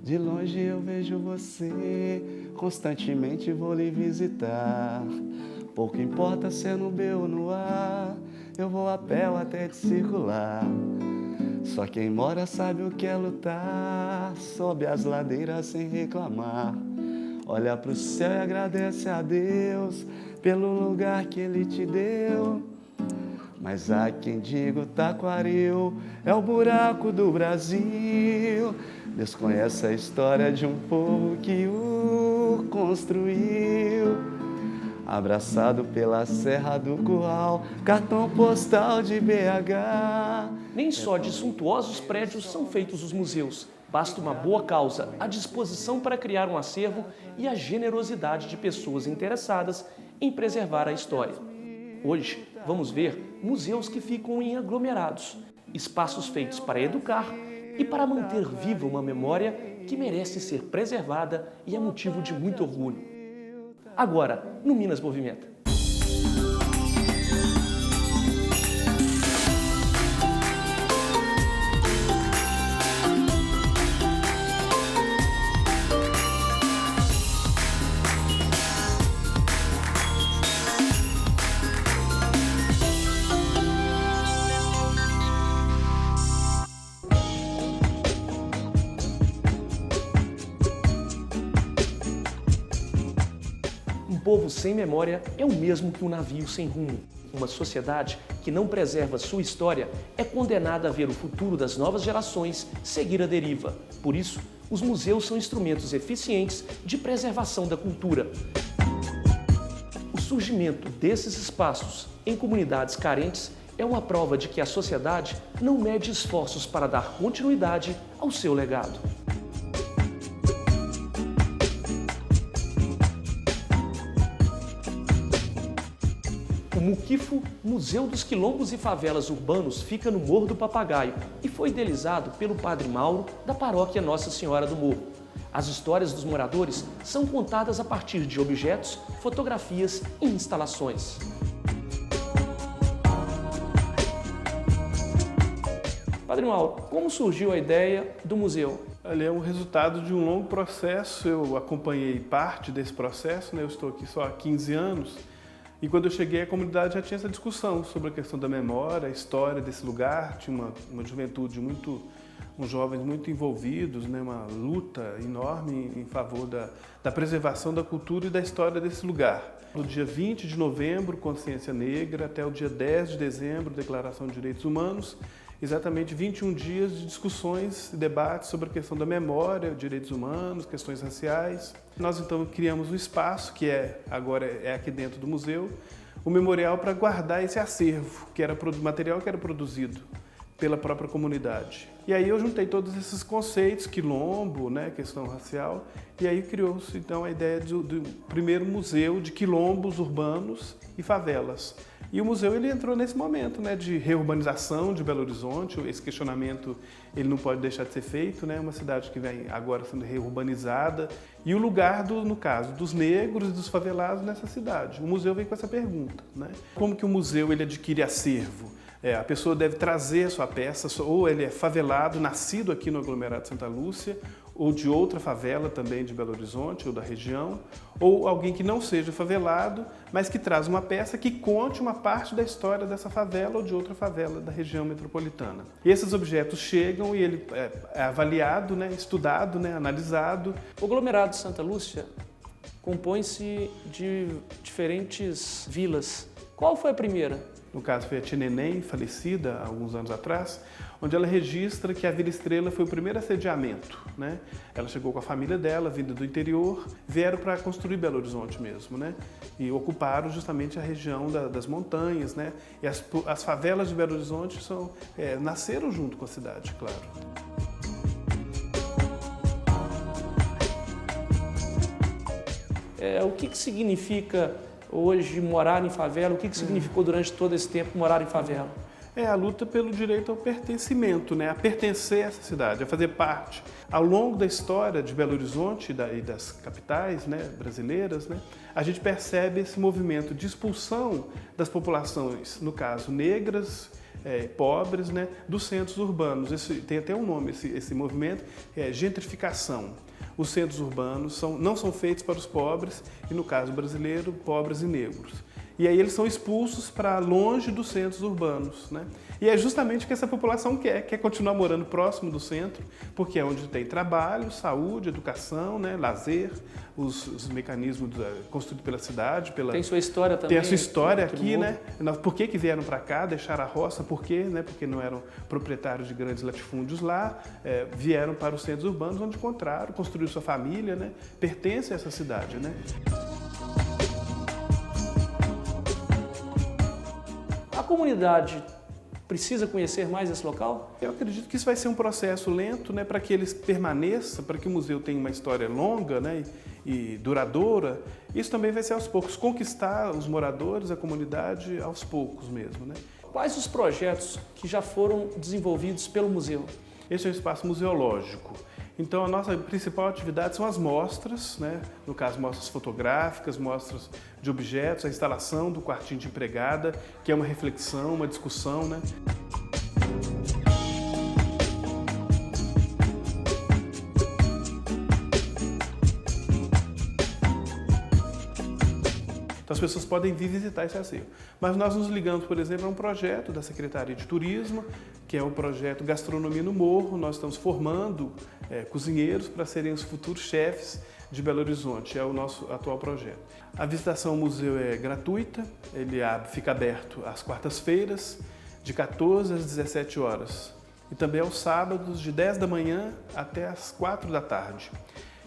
De longe eu vejo você, constantemente vou lhe visitar. Pouco importa se é no B ou no A, eu vou a pé ou até de circular. Só quem mora sabe o que é lutar, sobe as ladeiras sem reclamar. Olha pro céu e agradece a Deus pelo lugar que Ele te deu. Mas há quem diga o Taquaril é o buraco do Brasil. Desconhece a história de um povo que o construiu. Abraçado pela Serra do Curral, cartão postal de BH. Nem só de suntuosos prédios são feitos os museus. Basta uma boa causa, a disposição para criar um acervo e a generosidade de pessoas interessadas em preservar a história. Hoje, vamos ver museus que ficam em aglomerados, espaços feitos para educar e para manter viva uma memória que merece ser preservada e é motivo de muito orgulho. Agora, no Minas Movimenta. Um povo sem memória é o mesmo que um navio sem rumo. Uma sociedade que não preserva sua história é condenada a ver o futuro das novas gerações seguir a deriva. Por isso, os museus são instrumentos eficientes de preservação da cultura. O surgimento desses espaços em comunidades carentes é uma prova de que a sociedade não mede esforços para dar continuidade ao seu legado. O Muquifo Museu dos Quilombos e Favelas Urbanos fica no Morro do Papagaio e foi idealizado pelo Padre Mauro, da paróquia Nossa Senhora do Morro. As histórias dos moradores são contadas a partir de objetos, fotografias e instalações. Padre Mauro, como surgiu a ideia do museu? Ele é um resultado de um longo processo. Eu acompanhei parte desse processo, né? Eu estou aqui só há 15 anos. E quando eu cheguei, a comunidade já tinha essa discussão sobre a questão da memória, a história desse lugar. Tinha uma juventude uns jovens muito envolvidos, né? Uma luta enorme em favor da preservação da cultura e da história desse lugar. Do dia 20 de novembro, Consciência Negra, até o dia 10 de dezembro, Declaração de Direitos Humanos, exatamente 21 dias de discussões e debates sobre a questão da memória, direitos humanos, questões raciais. Nós então criamos um espaço, que agora é aqui dentro do museu, o memorial para guardar esse acervo, que era material que era produzido pela própria comunidade. E aí eu juntei todos esses conceitos, quilombo, né, questão racial, e aí criou-se então a ideia do primeiro museu de quilombos urbanos e favelas. E o museu ele entrou nesse momento, né, de reurbanização de Belo Horizonte. Esse questionamento ele não pode deixar de ser feito, né, uma cidade que vem agora sendo reurbanizada, e o lugar, no caso, dos negros e dos favelados nessa cidade. O museu vem com essa pergunta, né? Como que o museu ele adquire acervo? A pessoa deve trazer a sua peça, ou ele é favelado, nascido aqui no aglomerado de Santa Lúcia, ou de outra favela também de Belo Horizonte ou da região, ou alguém que não seja favelado, mas que traz uma peça que conte uma parte da história dessa favela ou de outra favela da região metropolitana. E esses objetos chegam e ele é avaliado, né, estudado, né, analisado. O aglomerado de Santa Lúcia compõe-se de diferentes vilas. Qual foi a primeira? No caso foi a tia Neném, falecida há alguns anos atrás, onde ela registra que a Vila Estrela foi o primeiro assediamento, né? Ela chegou com a família dela, vinda do interior, vieram para construir Belo Horizonte mesmo, né? E ocuparam justamente a região das montanhas, né? E as favelas de Belo Horizonte nasceram junto com a cidade, claro. O que significa hoje morar em favela? O que significou durante todo esse tempo morar em favela? É a luta pelo direito ao pertencimento, né? A pertencer a essa cidade, a fazer parte. Ao longo da história de Belo Horizonte e das capitais, né, brasileiras, né, a gente percebe esse movimento de expulsão das populações, no caso negras, pobres, né, dos centros urbanos. Tem até um nome, esse movimento, é gentrificação. Os centros urbanos não são feitos para os pobres, e no caso brasileiro, pobres e negros. E aí eles são expulsos para longe dos centros urbanos, né? E é justamente o que essa população quer continuar morando próximo do centro, porque é onde tem trabalho, saúde, educação, né, lazer, os mecanismos construídos pela cidade. Tem sua história também. Tem a sua história aqui, né? Por que vieram para cá, deixaram a roça, por quê? Né? Porque não eram proprietários de grandes latifúndios lá, vieram para os centros urbanos, onde encontraram, construíram sua família, né? Pertence a essa cidade, né? A comunidade precisa conhecer mais esse local? Eu acredito que isso vai ser um processo lento, né, para que ele permaneça, para que o museu tenha uma história longa, né, e duradoura. Isso também vai ser aos poucos, conquistar os moradores, a comunidade aos poucos mesmo, né? Quais os projetos que já foram desenvolvidos pelo museu? Este é um espaço museológico. Então, a nossa principal atividade são as mostras, né? No caso, mostras fotográficas, mostras de objetos, a instalação do quartinho de empregada, que é uma reflexão, uma discussão, né? Então, as pessoas podem vir visitar esse acervo. Mas nós nos ligamos, por exemplo, a um projeto da Secretaria de Turismo, que é o projeto Gastronomia no Morro. Nós estamos formando cozinheiros para serem os futuros chefes de Belo Horizonte. É o nosso atual projeto. A visitação ao museu é gratuita, ele fica aberto às quartas-feiras, de 14 às 17 horas. E também aos sábados, de 10 da manhã até às 4 da tarde.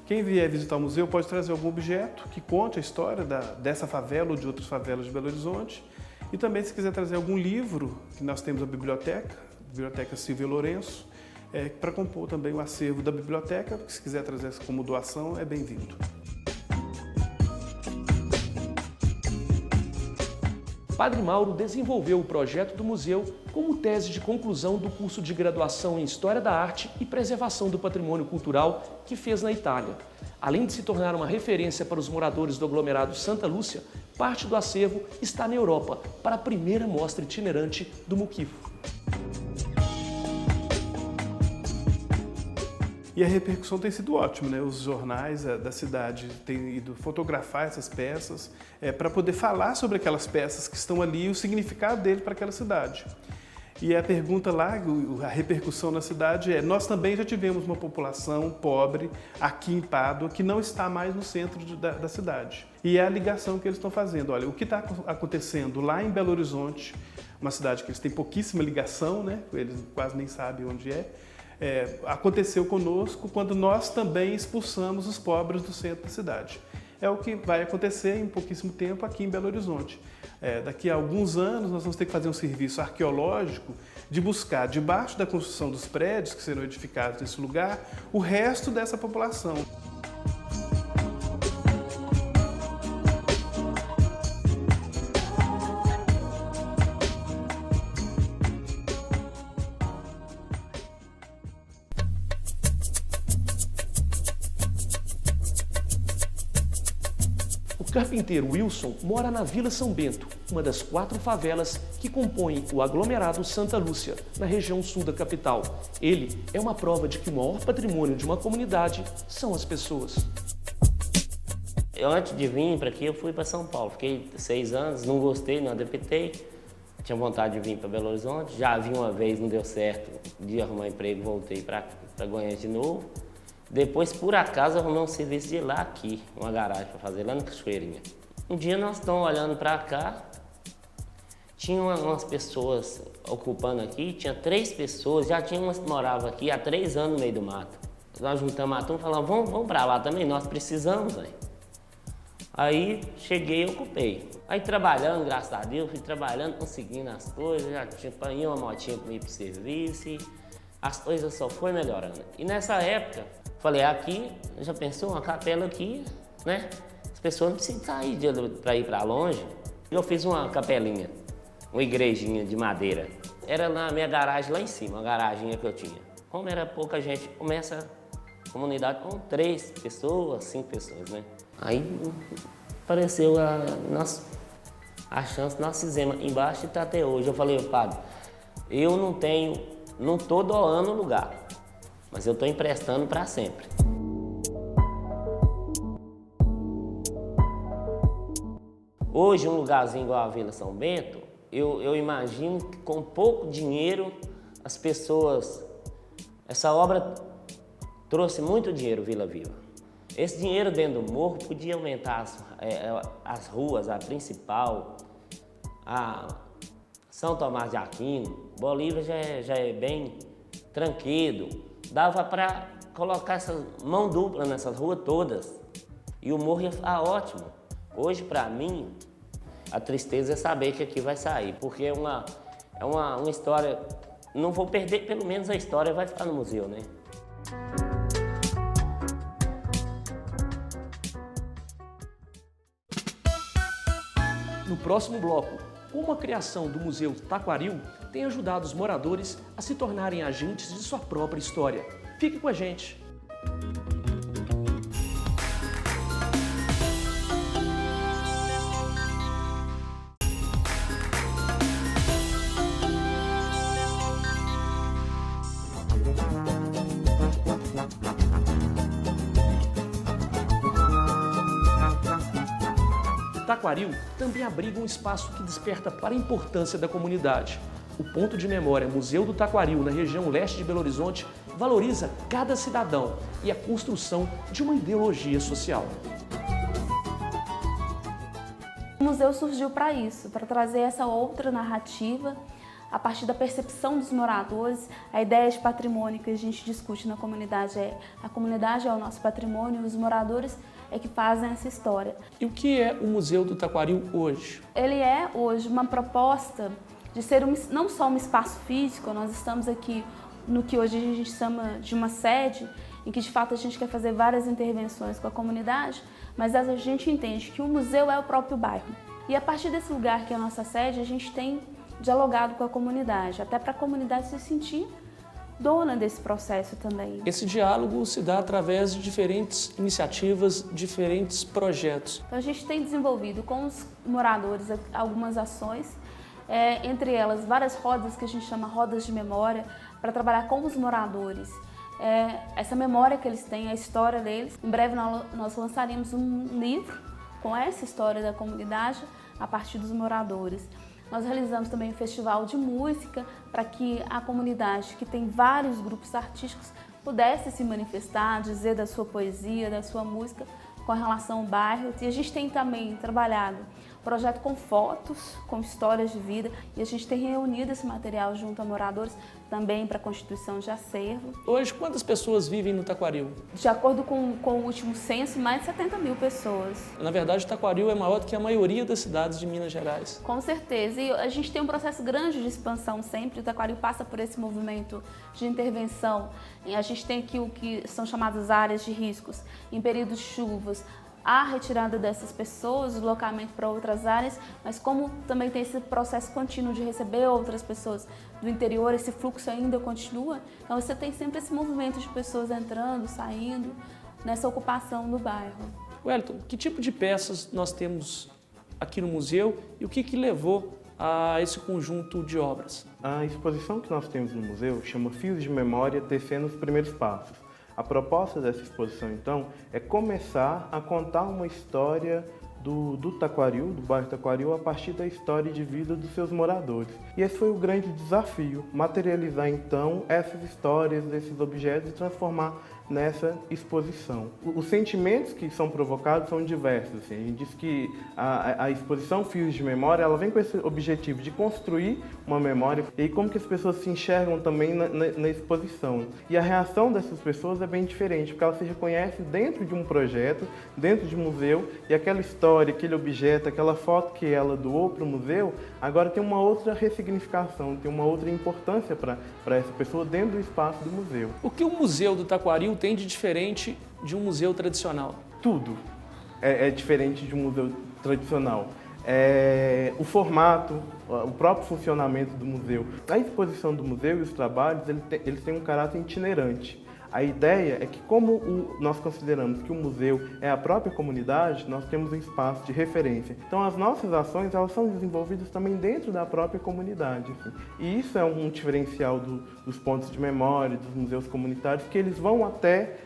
Quem vier visitar o museu pode trazer algum objeto que conte a história dessa favela ou de outras favelas de Belo Horizonte. E também, se quiser trazer algum livro, que nós temos a Biblioteca Silvia Lourenço, para compor também o acervo da biblioteca. Se quiser trazer como doação, é bem-vindo. Padre Mauro desenvolveu o projeto do museu como tese de conclusão do curso de graduação em História da Arte e Preservação do Patrimônio Cultural que fez na Itália. Além de se tornar uma referência para os moradores do aglomerado Santa Lúcia, parte do acervo está na Europa, para a primeira mostra itinerante do Muquifo. E a repercussão tem sido ótima, né? Os jornais da cidade têm ido fotografar essas peças para poder falar sobre aquelas peças que estão ali e o significado dele para aquela cidade. E a pergunta lá, a repercussão na cidade nós também já tivemos uma população pobre aqui em Pádua que não está mais no centro da cidade. E é a ligação que eles estão fazendo. Olha, o que está acontecendo lá em Belo Horizonte, uma cidade que eles têm pouquíssima ligação, né? Eles quase nem sabem onde aconteceu conosco quando nós também expulsamos os pobres do centro da cidade. É o que vai acontecer em pouquíssimo tempo aqui em Belo Horizonte. Daqui a alguns anos nós vamos ter que fazer um serviço arqueológico de buscar, debaixo da construção dos prédios que serão edificados nesse lugar, o resto dessa população. O carpinteiro Wilson mora na Vila São Bento, uma das 4 favelas que compõem o aglomerado Santa Lúcia, na região sul da capital. Ele é uma prova de que o maior patrimônio de uma comunidade são as pessoas. Antes de vir para aqui, eu fui para São Paulo. Fiquei 6 anos, não gostei, não adaptei. Tinha vontade de vir para Belo Horizonte. Já vim uma vez, não deu certo. De arrumar emprego, voltei para Goiânia de novo. Depois, por acaso, arrumei um serviço de lá aqui, uma garagem para fazer lá na Cachoeirinha. Um dia nós estamos olhando para cá, tinha umas pessoas ocupando aqui, tinha 3 pessoas, já tinha umas que moravam aqui há 3 anos no meio do mato. Nós juntamos a turma e falamos, vamos para lá também, nós precisamos, velho. Aí cheguei e ocupei. Aí trabalhando, graças a Deus, fui trabalhando, conseguindo as coisas, já tinha apanhei uma motinha para ir para o serviço e as coisas só foi melhorando. E nessa época, falei, aqui, já pensou, uma capela aqui, né? As pessoas não precisam sair para ir para longe. Eu fiz uma capelinha, uma igrejinha de madeira. Era na minha garagem lá em cima, uma garaginha que eu tinha. Como era pouca gente, começa a comunidade com 3 pessoas, 5 pessoas, né? Aí apareceu a chance, nós fizemos embaixo e está até hoje. Eu falei, padre, Eu não tô doando o lugar, mas eu estou emprestando para sempre. Hoje, um lugarzinho igual a Vila São Bento, eu imagino que com pouco dinheiro as pessoas... Essa obra trouxe muito dinheiro, Vila Viva. Esse dinheiro dentro do morro podia aumentar as ruas, a principal, a São Tomás de Aquino, Bolívia já é bem tranquilo. Dava para colocar essa mão dupla nessas ruas todas e o morro ia ficar ótimo. Hoje, para mim, a tristeza é saber que aqui vai sair, porque é uma história... Não vou perder, pelo menos a história vai ficar no museu, né? No próximo bloco, como a criação do Museu Taquaril tem ajudado os moradores a se tornarem agentes de sua própria história. Fique com a gente! Taquaril também abriga um espaço que desperta para a importância da comunidade. O Ponto de Memória Museu do Taquaril, na região leste de Belo Horizonte, valoriza cada cidadão e a construção de uma ideologia social. O museu surgiu para isso, para trazer essa outra narrativa, a partir da percepção dos moradores. A ideia de patrimônio que a gente discute na comunidade a comunidade é o nosso patrimônio e os moradores é que fazem essa história. E o que é o Museu do Taquaril hoje? Ele é hoje uma proposta de ser não só um espaço físico. Nós estamos aqui no que hoje a gente chama de uma sede, em que de fato a gente quer fazer várias intervenções com a comunidade, mas a gente entende que o museu é o próprio bairro. E a partir desse lugar que é a nossa sede, a gente tem dialogado com a comunidade, até para a comunidade se sentir dona desse processo também. Esse diálogo se dá através de diferentes iniciativas, diferentes projetos. Então a gente tem desenvolvido com os moradores algumas ações, entre elas várias rodas que a gente chama rodas de memória, para trabalhar com os moradores. Essa memória que eles têm, a história deles. Em breve nós lançaremos um livro com essa história da comunidade a partir dos moradores. Nós realizamos também um festival de música para que a comunidade, que tem vários grupos artísticos, pudesse se manifestar, dizer da sua poesia, da sua música com relação ao bairro. E a gente tem também trabalhado projeto com fotos, com histórias de vida, e a gente tem reunido esse material junto a moradores também para a constituição de acervo. Hoje, quantas pessoas vivem no Taquaril? De acordo com o último censo, mais de 70 mil pessoas. Na verdade, o Taquaril é maior do que a maioria das cidades de Minas Gerais. Com certeza, e a gente tem um processo grande de expansão sempre. O Taquaril passa por esse movimento de intervenção. E a gente tem aqui o que são chamadas áreas de riscos. Em períodos de chuvas, há retirada dessas pessoas, deslocamento para outras áreas, mas como também tem esse processo contínuo de receber outras pessoas do interior, esse fluxo ainda continua, então você tem sempre esse movimento de pessoas entrando, saindo, nessa ocupação do bairro. Wellington, que tipo de peças nós temos aqui no museu e o que levou a esse conjunto de obras? A exposição que nós temos no museu chama Fios de Memória, Tecendo os Primeiros Passos. A proposta dessa exposição, então, é começar a contar uma história do Taquaril, do bairro Taquaril, a partir da história de vida dos seus moradores. E esse foi o grande desafio, materializar, então, essas histórias, esses objetos e transformar nessa exposição. Os sentimentos que são provocados são diversos. Assim. A gente diz que a exposição Fios de Memória, ela vem com esse objetivo de construir uma memória e como que as pessoas se enxergam também na exposição. E a reação dessas pessoas é bem diferente, porque elas se reconhecem dentro de um projeto, dentro de um museu, e aquela história, aquele objeto, aquela foto que ela doou para o museu, agora tem uma outra ressignificação, tem uma outra importância para essa pessoa dentro do espaço do museu. O que o Museu do Taquaril tem de diferente de um museu tradicional? Tudo é diferente de um museu tradicional. O formato, o próprio funcionamento do museu. A exposição do museu e os trabalhos, eles têm um caráter itinerante. A ideia é que, como nós consideramos que o museu é a própria comunidade, nós temos um espaço de referência. Então, as nossas ações, elas são desenvolvidas também dentro da própria comunidade. Assim. E isso é um diferencial dos pontos de memória, dos museus comunitários, que eles vão até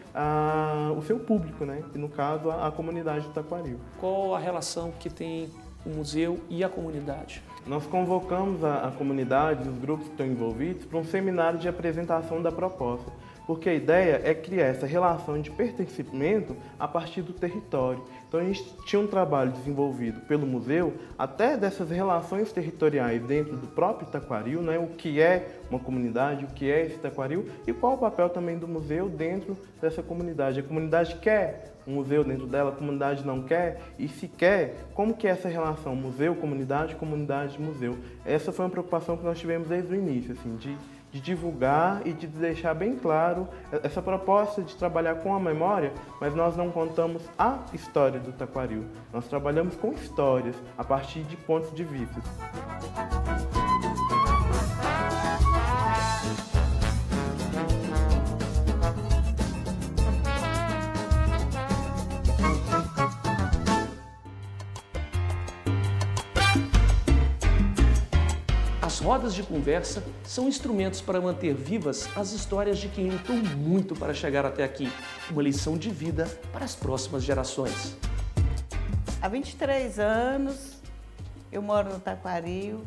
o seu público, né? E no caso, a comunidade do Taquaril. Qual a relação que tem o museu e a comunidade? Nós convocamos a comunidade, os grupos que estão envolvidos, para um seminário de apresentação da proposta, porque a ideia é criar essa relação de pertencimento a partir do território. Então a gente tinha um trabalho desenvolvido pelo museu até dessas relações territoriais dentro do próprio Taquaril, né? O que é uma comunidade, o que é esse Taquaril e qual o papel também do museu dentro dessa comunidade. A comunidade quer um museu dentro dela, a comunidade não quer, e se quer, como que é essa relação museu-comunidade, comunidade-museu? Essa foi uma preocupação que nós tivemos desde o início, assim, de divulgar e de deixar bem claro essa proposta de trabalhar com a memória, mas nós não contamos a história do Taquaril. Nós trabalhamos com histórias, a partir de pontos de vista. As rodas de conversa são instrumentos para manter vivas as histórias de quem lutou muito para chegar até aqui. Uma lição de vida para as próximas gerações. Há 23 anos eu moro no Taquaril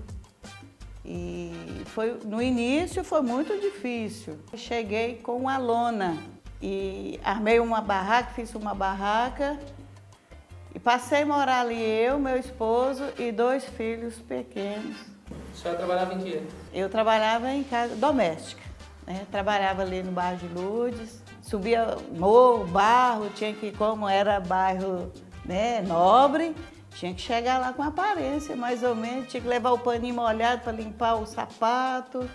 e no início foi muito difícil. Cheguei com uma lona e armei uma barraca, fiz uma barraca e passei a morar ali eu, meu esposo e 2 filhos pequenos. A senhora trabalhava em quê? Eu trabalhava em casa doméstica, né? Trabalhava ali no bairro de Lourdes, subia morro, barro, tinha que, como era bairro, né, nobre, tinha que chegar lá com aparência, mais ou menos, tinha que levar o paninho molhado para limpar o sapato,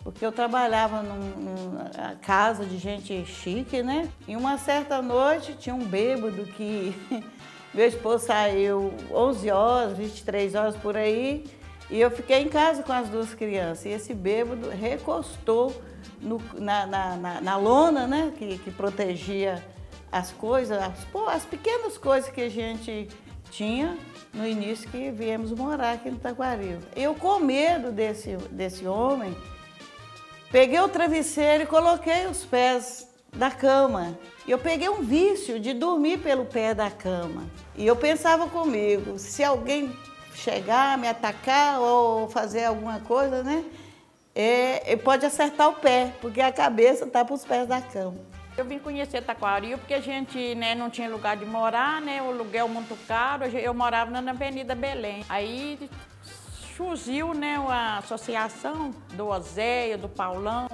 porque eu trabalhava numa casa de gente chique, né? E uma certa noite tinha um bêbado que meu esposo saiu 11 horas, 23 horas por aí, e eu fiquei em casa com as 2 crianças. E esse bêbado recostou na lona, né, que protegia as coisas, as pequenas coisas que a gente tinha no início que viemos morar aqui no Taquaril. Eu, com medo desse homem, peguei o travesseiro e coloquei os pés da cama. E eu peguei um vício de dormir pelo pé da cama. E eu pensava comigo, se alguém chegar, me atacar ou fazer alguma coisa, né? Ele pode acertar o pé, porque a cabeça está para os pés da cama. Eu vim conhecer Taquaril porque a gente, né, não tinha lugar de morar, né? O aluguel muito caro. Eu morava na Avenida Belém. Aí surgiu, né, a associação do Oséia, do Paulão,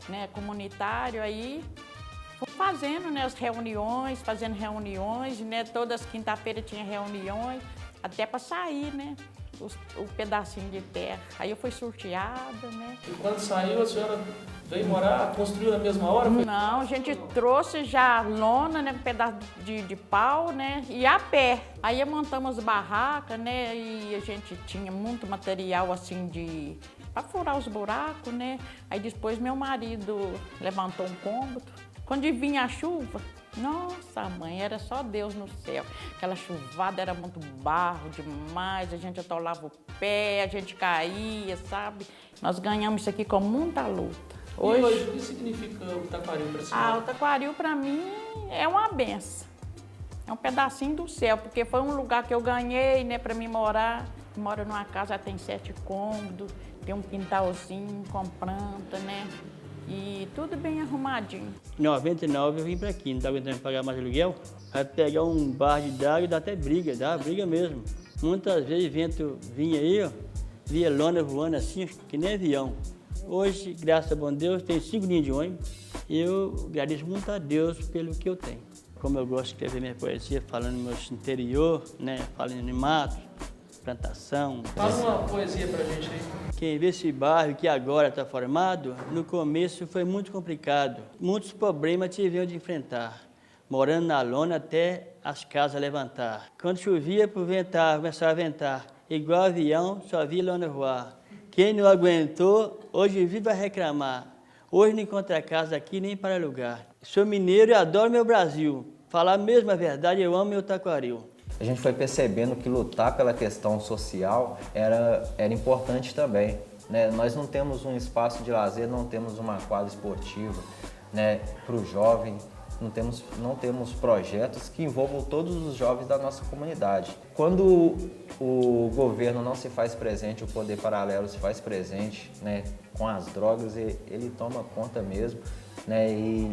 né, comunitário. Aí fazendo, né, as reuniões, né? Todas as quinta-feiras tinha reuniões. Até para sair, né, o pedacinho de terra. Aí eu fui sorteada, né. E quando saiu, a senhora veio morar, construiu na mesma hora? Não, a gente trouxe já lona, né, um pedaço de pau, né, e a pé. Aí montamos barracas, né, e a gente tinha muito material, assim, para furar os buracos, né. Aí depois meu marido levantou um cômodo. Quando vinha a chuva, nossa, mãe, era só Deus no céu. Aquela chuvada era muito barro demais, a gente atolava o pé, a gente caía, sabe? Nós ganhamos isso aqui com muita luta. Hoje, o que significa o Taquaril para a senhora? O Taquaril, para mim, é uma benção. É um pedacinho do céu, porque foi um lugar que eu ganhei, né, para mim morar. Moro numa casa, já tem 7 cômodos, tem um quintalzinho com planta, né? E tudo bem arrumadinho. Em 99 eu vim para aqui, não estava aguentando pagar mais aluguel. Aí pegar um barco de água dá até briga, dá briga mesmo. Muitas vezes o vento vinha aí, ó, via lona voando assim, que nem avião. Hoje, graças a bom Deus, tem 5 linhas de ônibus e eu agradeço muito a Deus pelo que eu tenho. Como eu gosto de escrever minha poesia falando no meu interior, né, falando em mato, plantação. Fala uma poesia pra gente aí. Quem vê esse bairro que agora está formado, no começo foi muito complicado. Muitos problemas tivemos de enfrentar, morando na lona até as casas levantar. Quando chovia, por ventar, começava a ventar, igual avião, só vi lona voar. Quem não aguentou, hoje vive a reclamar. Hoje não encontra casa aqui nem para alugar. Sou mineiro e adoro meu Brasil. Falar mesmo a verdade, eu amo meu Taquaril. A gente foi percebendo que lutar pela questão social era importante também, né? Nós não temos um espaço de lazer, não temos uma quadra esportiva, né, para o jovem, não temos projetos que envolvam todos os jovens da nossa comunidade. Quando o governo não se faz presente, o poder paralelo se faz presente, né, com as drogas, ele toma conta mesmo, né,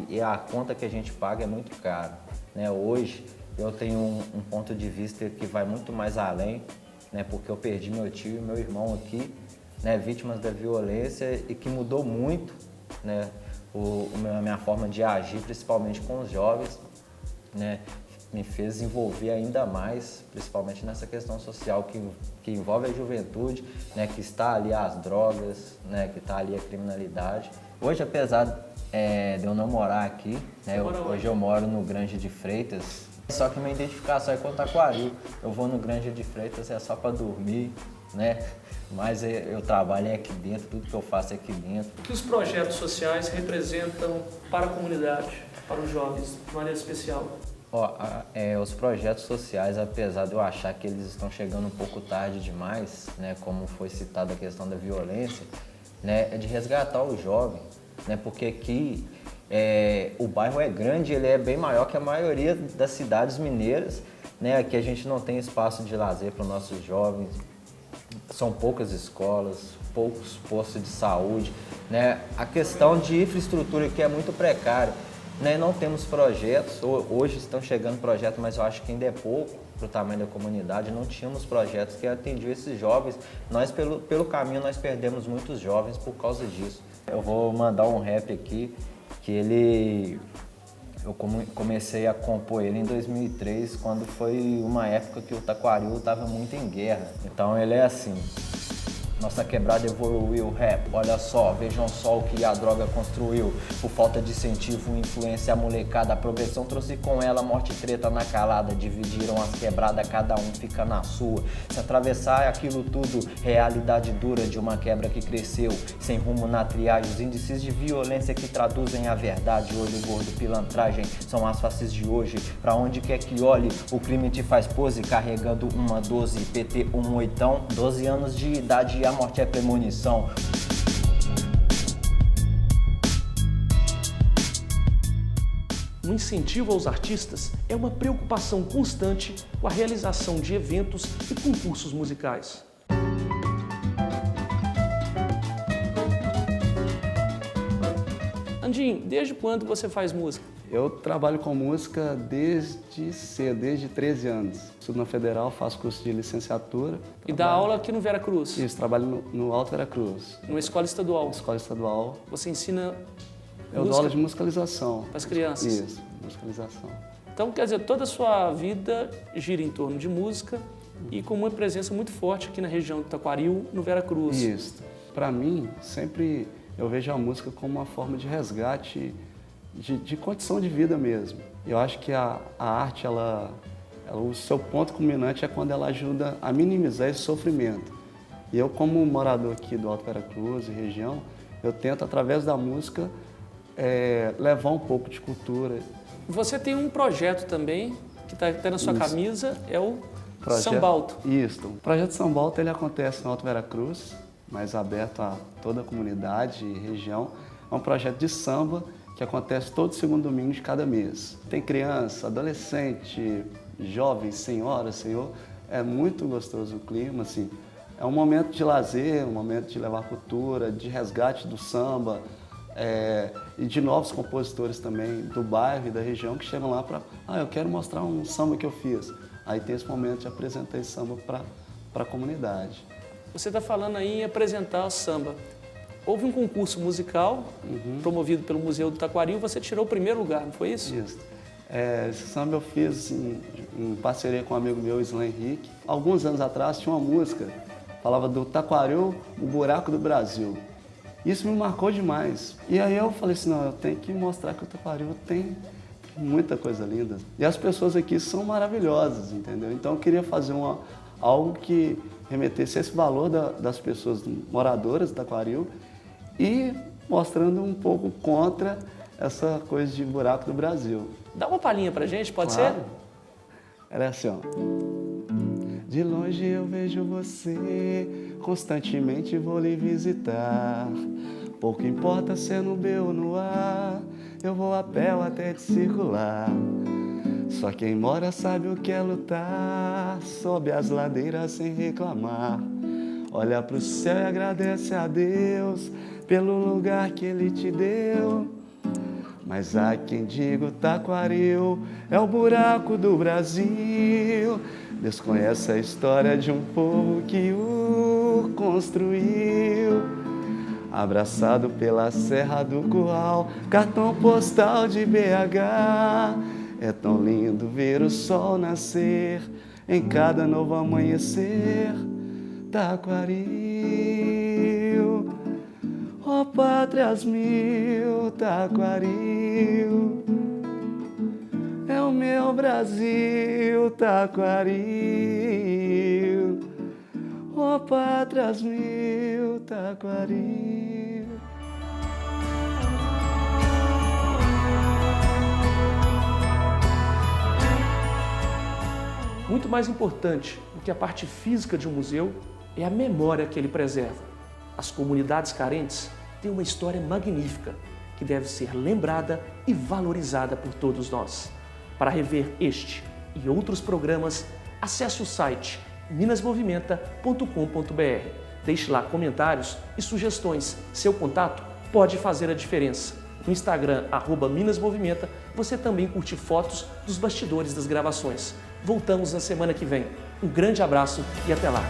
e a conta que a gente paga é muito cara, né? Hoje eu tenho um ponto de vista que vai muito mais além, né, porque eu perdi meu tio e meu irmão aqui, né, vítimas da violência, e que mudou muito, né, a minha forma de agir, principalmente com os jovens, né, me fez envolver ainda mais, principalmente nessa questão social que envolve a juventude, né, que está ali as drogas, né, que está ali a criminalidade. Hoje, apesar de eu não morar aqui, né, hoje eu moro no Granja de Freitas, só que minha identificação é com o Taquaril. Eu vou no Granja de Freitas é só para dormir, né? Mas eu trabalho aqui dentro, tudo que eu faço é aqui dentro. O que os projetos sociais representam para a comunidade, para os jovens, de maneira especial? Os projetos sociais, apesar de eu achar que eles estão chegando um pouco tarde demais, né, como foi citada a questão da violência, né, é de resgatar o jovem, né, porque aqui o bairro é grande, ele é bem maior que a maioria das cidades mineiras, né, aqui a gente não tem espaço de lazer para os nossos jovens. São poucas escolas, poucos postos de saúde, né? A questão de infraestrutura aqui é muito precária, né? Não temos projetos, hoje estão chegando projetos, mas eu acho que ainda é pouco para o tamanho da comunidade. Não tínhamos projetos que atendiam esses jovens. Nós, pelo caminho, nós perdemos muitos jovens por causa disso. Eu vou mandar um rap aqui, que eu comecei a compor ele em 2003, quando foi uma época que o Taquaril estava muito em guerra. Então ele é assim: nossa quebrada evoluiu, rap, olha só, vejam só o que a droga construiu. Por falta de incentivo, influência, a molecada, a progressão trouxe com ela morte e treta na calada. Dividiram as quebradas, cada um fica na sua. Se atravessar aquilo tudo, realidade dura de uma quebra que cresceu. Sem rumo na triagem, os índices de violência que traduzem a verdade. Olho gordo, pilantragem, são as faces de hoje. Pra onde quer que olhe, o crime te faz pose. Carregando uma 12, PT 18, 12 anos de idade e a morte é premonição. O incentivo aos artistas é uma preocupação constante com a realização de eventos e concursos musicais. Andinho, desde quando você faz música? Eu trabalho com música desde cedo, desde 13 anos. Estudo na Federal, faço curso de licenciatura. E dá aula aqui no Vera Cruz? Isso, trabalho no Alto Vera Cruz. Numa escola estadual? Escola estadual. Você ensina Eu dou aula de musicalização. Para as crianças? Isso, musicalização. Então, quer dizer, toda a sua vida gira em torno de música e com uma presença muito forte aqui na região do Taquaril, no Vera Cruz. Isso. Para mim, sempre eu vejo a música como uma forma de resgate de condição de vida mesmo. Eu acho que a arte, o seu ponto culminante é quando ela ajuda a minimizar esse sofrimento. E eu, como morador aqui do Alto Vera Cruz e região, eu tento, através da música, levar um pouco de cultura. Você tem um projeto também, que está até na sua camisa, é o Projeto, Sambalto. Isso. O projeto Sambalto, ele acontece no Alto Vera Cruz, mas aberto a toda a comunidade e região. É um projeto de samba que acontece todo segundo domingo de cada mês. Tem criança, adolescente, jovem, senhora, senhor. É muito gostoso o clima, assim. É um momento de lazer, um momento de levar cultura, de resgate do samba, e de novos compositores também do bairro e da região que chegam lá para, eu quero mostrar um samba que eu fiz. Aí tem esse momento de apresentar esse samba para a comunidade. Você está falando aí em apresentar o samba. Houve um concurso musical promovido pelo Museu do Taquaril, você tirou o primeiro lugar, não foi isso? Isso. Esse samba eu fiz em parceria com um amigo meu, Islan Henrique. Alguns anos atrás tinha uma música, falava do Taquaril, o buraco do Brasil. Isso me marcou demais. E aí eu falei assim, não, eu tenho que mostrar que o Taquaril tem muita coisa linda. E as pessoas aqui são maravilhosas, entendeu? Então eu queria fazer algo que remetesse esse valor das pessoas moradoras do Taquaril e mostrando um pouco contra essa coisa de buraco do Brasil. Dá uma palhinha pra gente, pode Claro. ser? Era assim, ó. De longe eu vejo você, constantemente vou lhe visitar. Pouco importa se é no B ou no A, eu vou a pé ou até de circular. Só quem mora sabe o que é lutar, sobe as ladeiras sem reclamar. Olha pro céu e agradece a Deus pelo lugar que Ele te deu. Mas há quem diga o Taquaril é o buraco do Brasil. Desconhece a história de um povo que o construiu. Abraçado pela Serra do Curral, cartão postal de BH. É tão lindo ver o sol nascer em cada novo amanhecer. Taquaril, ó pátrias mil, Taquaril, é o meu Brasil, Taquaril, ó pátrias mil, Taquaril. Muito mais importante do que a parte física de um museu é a memória que ele preserva. As comunidades carentes têm uma história magnífica que deve ser lembrada e valorizada por todos nós. Para rever este e outros programas, acesse o site minasmovimenta.com.br. Deixe lá comentários e sugestões. Seu contato pode fazer a diferença. No Instagram, @minasmovimenta, você também curte fotos dos bastidores das gravações. Voltamos na semana que vem. Um grande abraço e até lá!